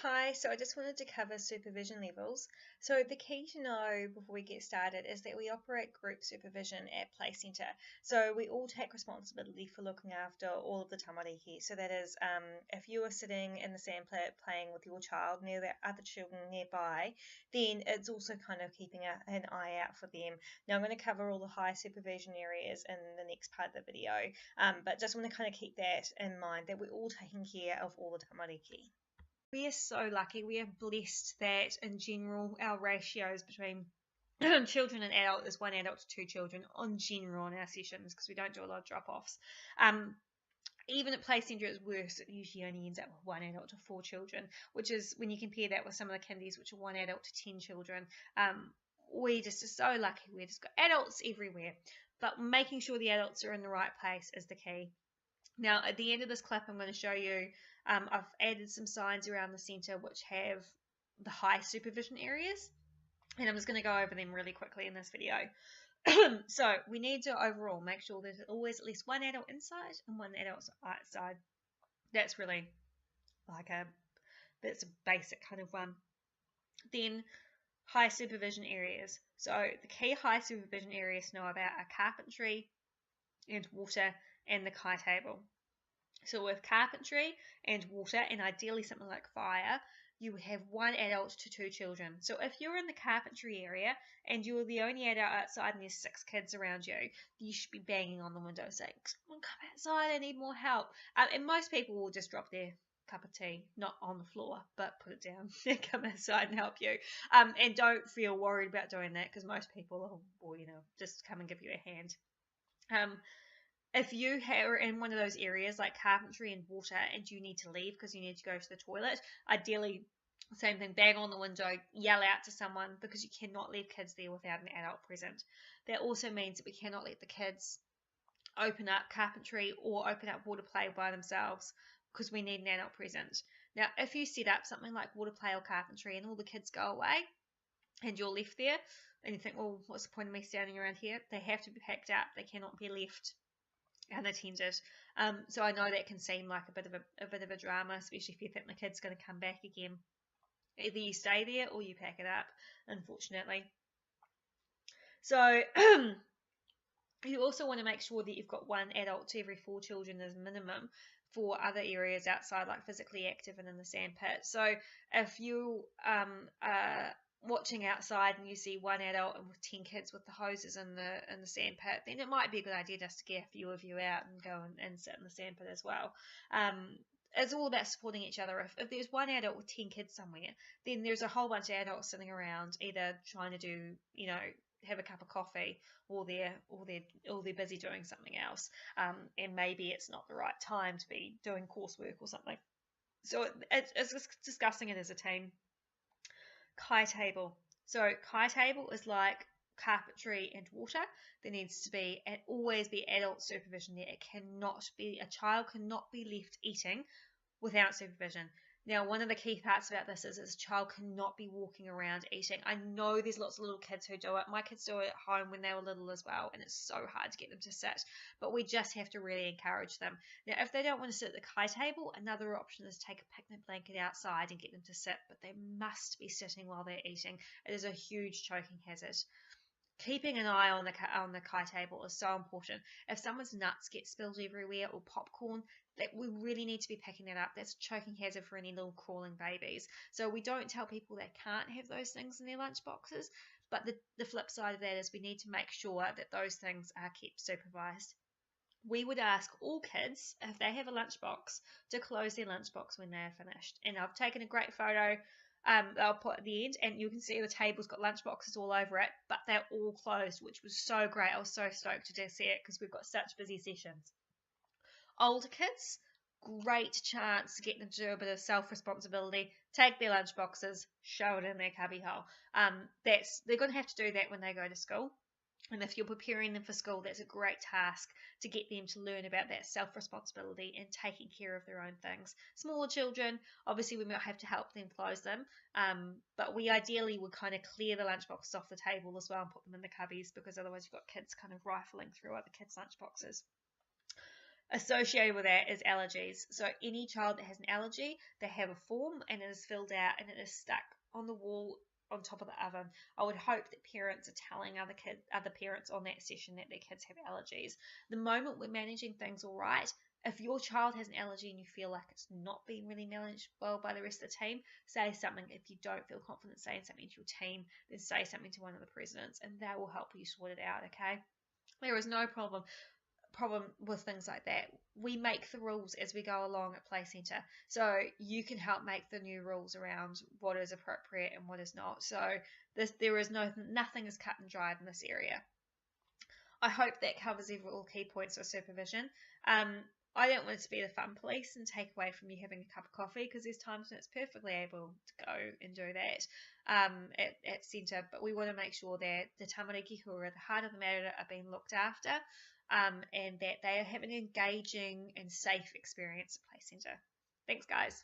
Hi, so I just wanted to cover supervision levels. So the key to know before we get started is that we operate group supervision at Playcentre. So we all take responsibility for looking after all of the tamariki. So that is, if you are sitting in the sandpit playing with your child and there are other children nearby, then it's also kind of keeping an eye out for them. Now I'm going to cover all the high supervision areas in the next part of the video, but just want to kind of keep that in mind that we're all taking care of all the tamariki. We are so lucky. We are blessed that in general our ratios between children and adult is 1 adult to 2 children on general in our sessions because we don't do a lot of drop-offs. Even at Playcentre it's worse. It usually only ends up with 1 adult to 4 children, which is when you compare that with some of the kindies which are 1 adult to 10 children. We just are so lucky. We've just got adults everywhere, but making sure the adults are in the right place is the key. Now, at the end of this clip, I'm going to show you, I've added some signs around the centre which have the high supervision areas, and I'm just going to go over them really quickly in this video. So we need to overall make sure there's always at least 1 adult inside and 1 adult outside. That's really that's a basic kind of one. Then high supervision areas. So the key high supervision areas to know about are carpentry and water and the Kai table. So with carpentry and water and ideally something like fire, you would have 1 adult to 2 children. So if you're in the carpentry area and you're the only adult outside and there's 6 kids around you, you should be banging on the window saying, "Come on, come outside, I need more help." And most people will just drop their cup of tea, not on the floor, but put it down and come outside and help you. And don't feel worried about doing that because most people will, just come and give you a hand. If you are in one of those areas like carpentry and water and you need to leave because you need to go to the toilet, ideally, same thing, bang on the window, yell out to someone because you cannot leave kids there without an adult present. That also means that we cannot let the kids open up carpentry or open up water play by themselves because we need an adult present. Now, if you set up something like water play or carpentry and all the kids go away and you're left there and you think, well, what's the point of me standing around here? They have to be packed up. They cannot be left unattended. So I know that can seem like a bit of a drama, especially if you think the kid's going to come back again. Either you stay there or you pack it up, unfortunately. So you also want to make sure that you've got 1 adult to every 4 children as minimum for other areas outside, like physically active and in the sandpit. So if you watching outside and you see 1 adult and with 10 kids with the hoses in the sandpit, then it might be a good idea just to get a few of you out and go and sit in the sandpit as well. It's all about supporting each other. If there's 1 adult with 10 kids somewhere, then there's a whole bunch of adults sitting around either trying to do, have a cup of coffee or they're busy doing something else. And maybe it's not the right time to be doing coursework or something. So it's just discussing it as a team. Kai table. So Kai table is like carpentry and water. There needs to be always be adult supervision there. A child cannot be left eating without supervision. Now, one of the key parts about this is a child cannot be walking around eating. I know there's lots of little kids who do it. My kids do it at home when they were little as well, and it's so hard to get them to sit. But we just have to really encourage them. Now, if they don't want to sit at the Kai table, another option is to take a picnic blanket outside and get them to sit, but they must be sitting while they're eating. It is a huge choking hazard. Keeping an eye on the Kai table is so important. If someone's nuts get spilled everywhere or popcorn, that we really need to be picking that up. That's a choking hazard for any little crawling babies. So we don't tell people they can't have those things in their lunch boxes, but the flip side of that is we need to make sure that those things are kept supervised. We would ask all kids, if they have a lunchbox, to close their lunchbox when they are finished. And I've taken a great photo I'll put at the end, and you can see the table's got lunchboxes all over it, but they're all closed, which was so great. I was so stoked to see it because we've got such busy sessions. Older kids, great chance to get them to do a bit of self-responsibility, take their lunchboxes, show it in their cubbyhole. They're going to have to do that when they go to school. And if you're preparing them for school, that's a great task to get them to learn about that self-responsibility and taking care of their own things. Smaller children, obviously we might have to help them close them, but we ideally would kind of clear the lunchboxes off the table as well and put them in the cubbies, because otherwise you've got kids kind of rifling through other kids' lunchboxes. Associated with that is allergies. So any child that has an allergy, they have a form and it is filled out and it is stuck on the wall on top of the oven. I would hope that parents are telling other parents on that session that their kids have allergies. The moment we're managing things all right, if your child has an allergy and you feel like it's not being really managed well by the rest of the team, say something. If you don't feel confident saying something to your team, then say something to one of the presidents and they will help you sort it out, okay? There is no problem with things like that. We make the rules as we go along at Playcentre, so you can help make the new rules around what is appropriate and what is not. So there is nothing is cut and dried in this area. I hope that covers all key points of supervision. I don't want it to be the fun police and take away from you having a cup of coffee, because there's times when it's perfectly able to go and do that at centre, but we want to make sure that the tamariki who are at the heart of the matter are being looked after, and that they are having an engaging and safe experience at Playcentre. Thanks, guys.